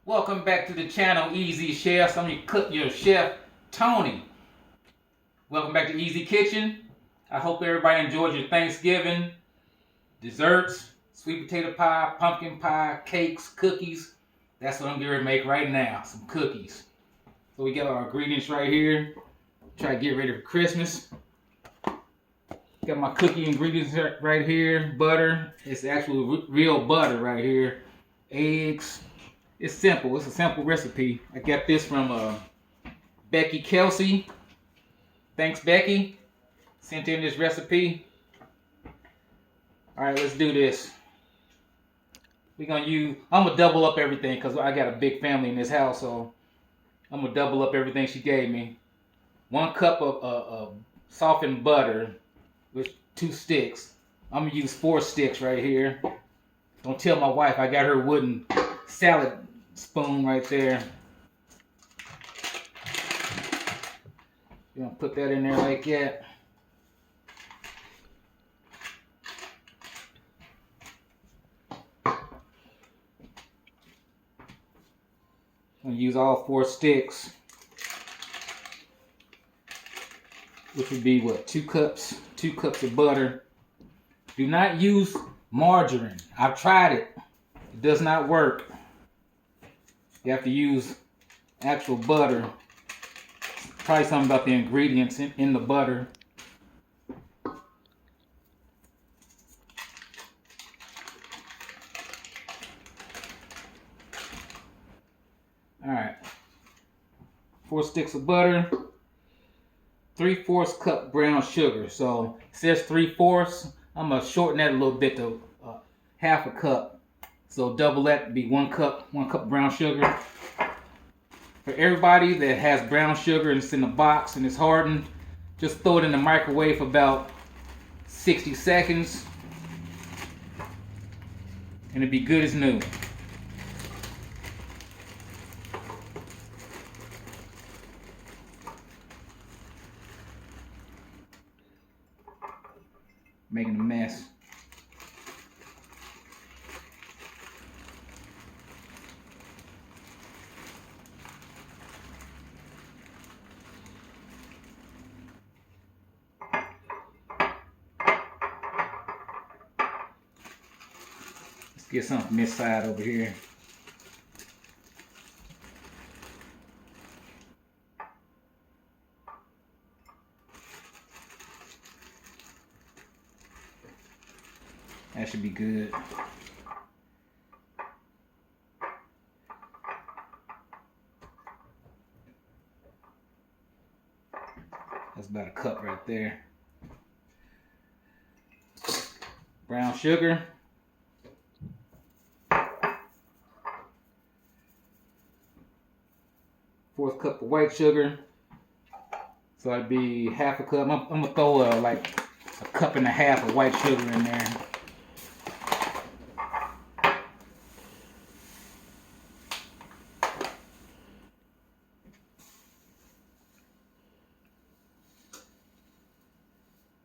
Welcome back to the channel, Easy Chefs. I'm your chef, Tony. Welcome back to Easy Kitchen. I hope everybody enjoyed your Thanksgiving. Desserts, sweet potato pie, pumpkin pie, cakes, cookies. That's what I'm going to make right now, some cookies. So we got our ingredients right here. Try to get ready for Christmas. Got my cookie ingredients right here. Butter. It's actually real butter right here. Eggs. It's simple. It's a simple recipe. I got this from Becky Kelsey. Thanks, Becky. Sent in this recipe. All right, let's do this. I'm gonna double up everything because I got a big family in this house, so I'm gonna double up everything she gave me. 1 cup of softened butter with 2 sticks. I'm gonna use 4 sticks right here. Don't tell my wife I got her wooden salad spoon right there. You're gonna put that in there like that. I'm gonna use all 4 sticks, which would be what, 2 cups? 2 cups of butter. Do not use margarine. I've tried it. It does not work. You have to use actual butter. Probably something about the ingredients in the butter. Alright. 4 sticks of butter. 3/4 cup brown sugar. So it says 3/4. I'm going to shorten that a little bit to 1/2 cup. So double that to be 1 cup brown sugar. For everybody that has brown sugar and it's in a box and it's hardened, just throw it in the microwave for about 60 seconds and it'll be good as new. Making a mess. Let's get something from this side over here. That should be good. That's about 1 cup right there. Brown sugar. 1/4 cup of white sugar. So that'd be 1/2 cup. I'm gonna throw like 1.5 cups of white sugar in there.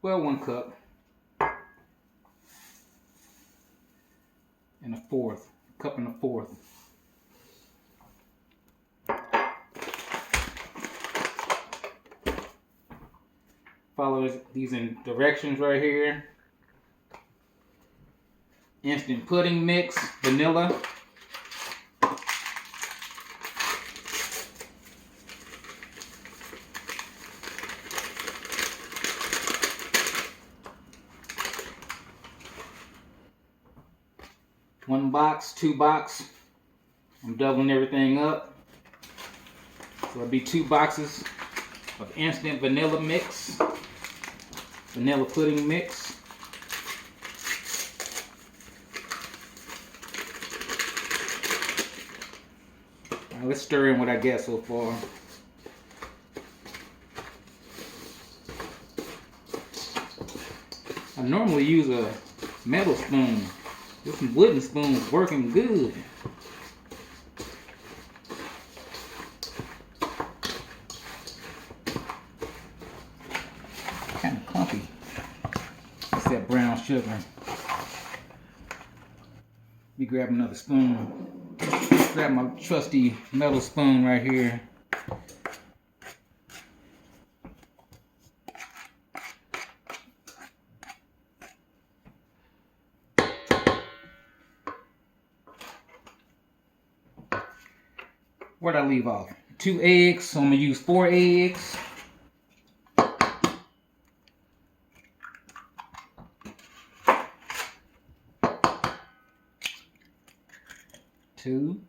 Well, 1 cup. And 1/4. 1 cup and 1/4. Follow these directions right here. Instant pudding mix, vanilla. One box, 2 box. I'm doubling everything up. So it'll be 2 boxes of instant vanilla mix. Vanilla pudding mix. Now let's stir in what I got so far. I normally use a metal spoon. This wooden spoon is working good. Kind of clumpy. It's that brown sugar. Let me grab another spoon. Grab my trusty metal spoon right here. Where'd I leave off? 2 eggs, so I'm gonna use 4 eggs. Two.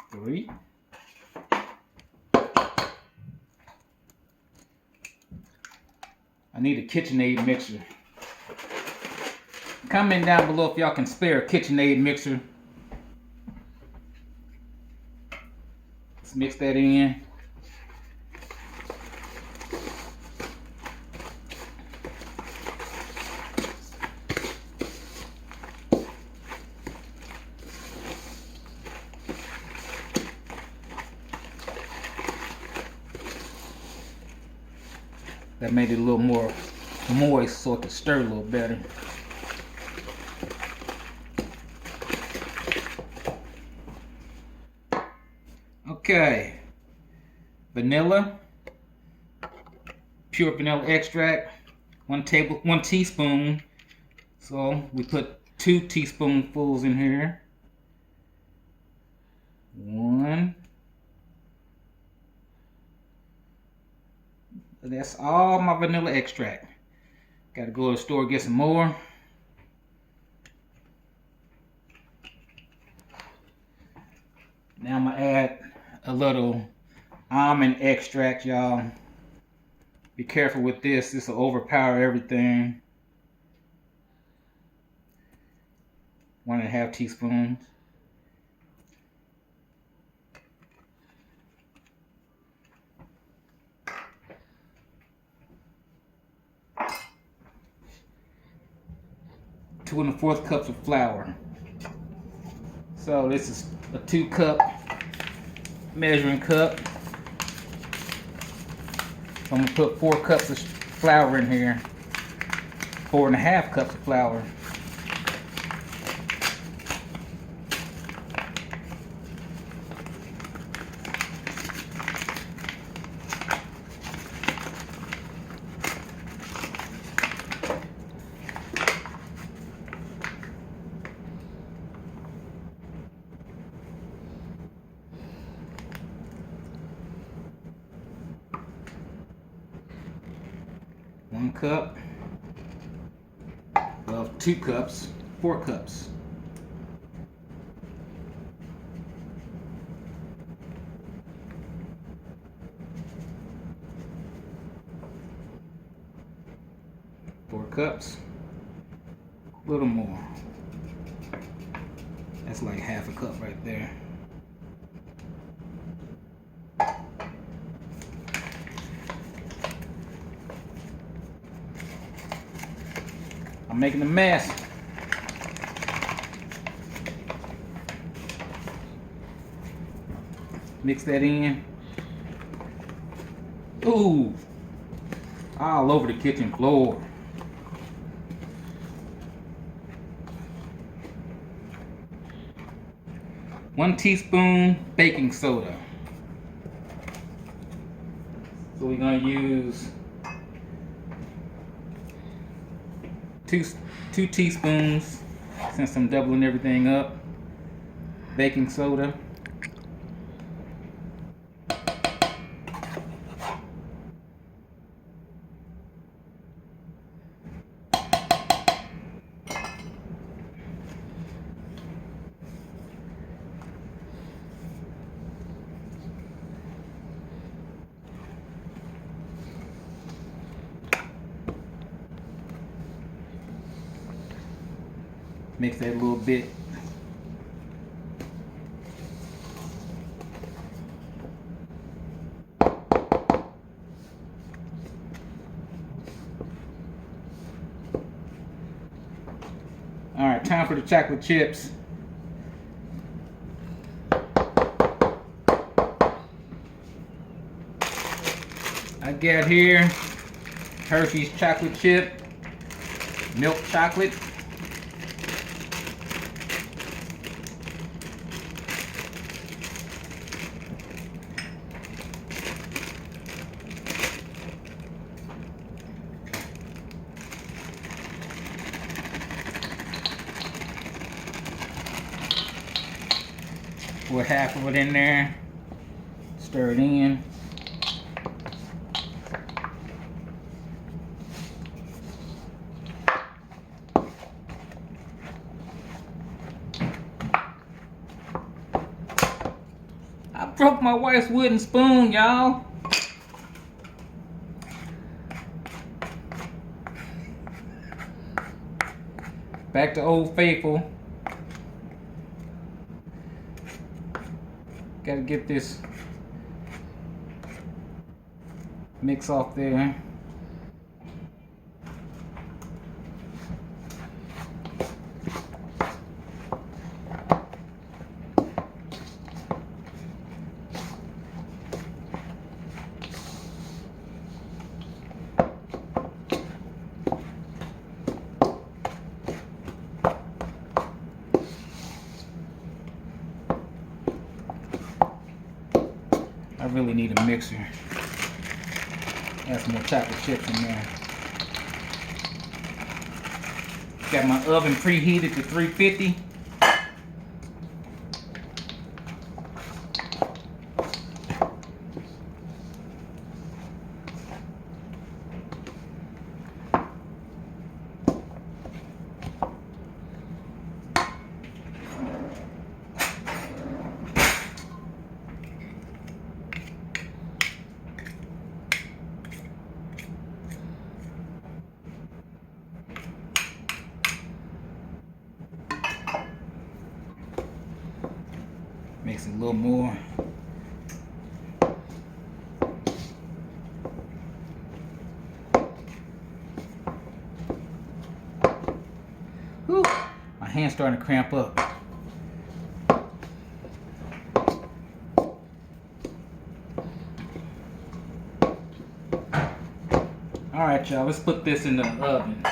3. I need a KitchenAid mixer. Comment down below if y'all can spare a KitchenAid mixer. Let's mix that in. That made it a little more moist so it could stir a little better. Okay, vanilla, pure vanilla extract, 1 teaspoon. So we put 2 teaspoonfuls in here. 1. That's all my vanilla extract. Gotta go to the store and get some more. Now I'm gonna add a little almond extract, y'all. Be careful with this. This will overpower everything. 1.5 teaspoons. Two and a fourth cups of flour. So this is a 2-cup measuring cup. So I'm gonna put 4 cups of flour in here. 4.5 cups of flour. One cup. Well, 2 cups, 4 cups. Four cups. A little more. That's like half a cup right there. I'm making a mess. Mix that in. Ooh, all over the kitchen floor. One teaspoon baking soda. So we're gonna use two teaspoons, since I'm doubling everything up. Baking soda. Mix that a little bit. All right, time for the chocolate chips. I got here Hershey's chocolate chip. milk chocolate. Put half of it in there. Stir it in. I broke my wife's wooden spoon, y'all. Back to Old Faithful. Gotta get this mix off there. I really need a mixer. Add some more chocolate chips in there. Got my oven preheated to 350. Mix it a little more. Whew, my hand's starting to cramp up. Alright, y'all, let's put this in the oven.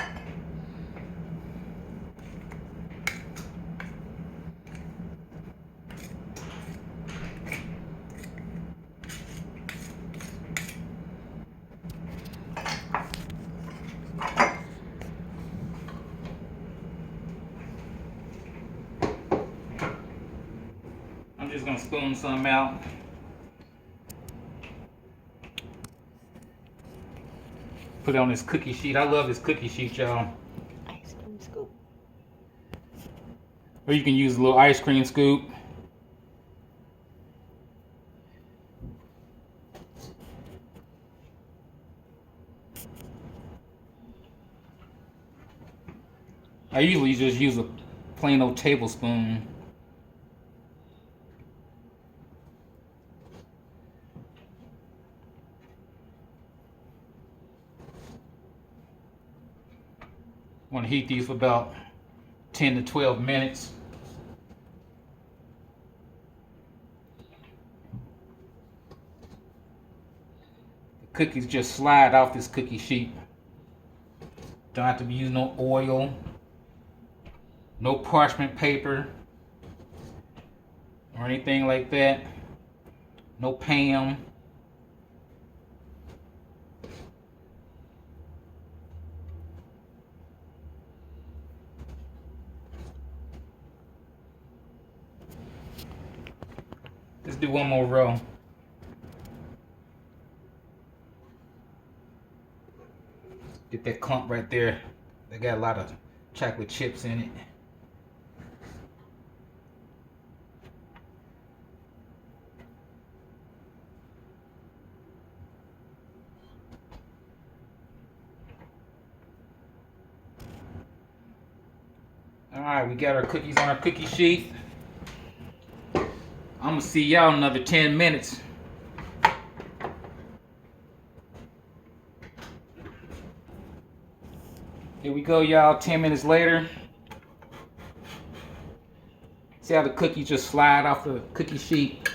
I'm just gonna spoon some out. Put it on this cookie sheet. I love this cookie sheet, y'all. Ice cream scoop. Or you can use a little ice cream scoop. I usually just use a plain old tablespoon. Want to heat these for about 10 to 12 minutes. The cookies just slide off this cookie sheet. Don't have to be using no oil, no parchment paper, or anything like that. No Pam. Let's do one more row. Get that clump right there. They got a lot of chocolate chips in it. Alright, we got our cookies on our cookie sheet. I'm gonna see y'all in another 10 minutes. Here we go, y'all, 10 minutes later. See how the cookies just slide off the cookie sheet?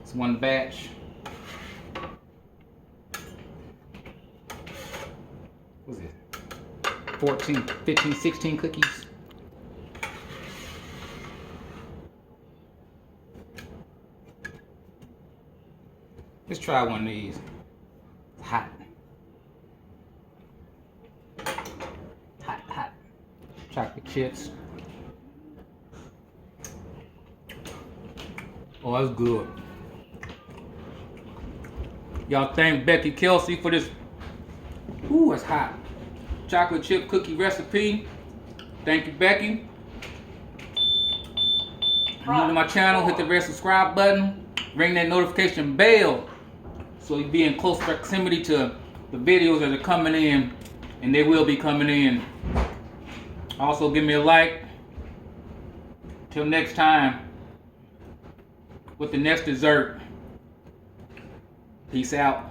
It's one batch. What's it? 14, 15, 16 cookies. Let's try one of these. It's hot. Hot, hot. Chocolate chips. Oh, that's good. Y'all thank Becky Kelsey for this. Ooh, it's hot. Chocolate chip cookie recipe. Thank you, Becky. If you're new to my channel, hit the red subscribe button. Ring that notification bell so you'll be in close proximity to the videos that are coming in, and they will be coming in. Also, give me a like. Till next time, with the next dessert. Peace out.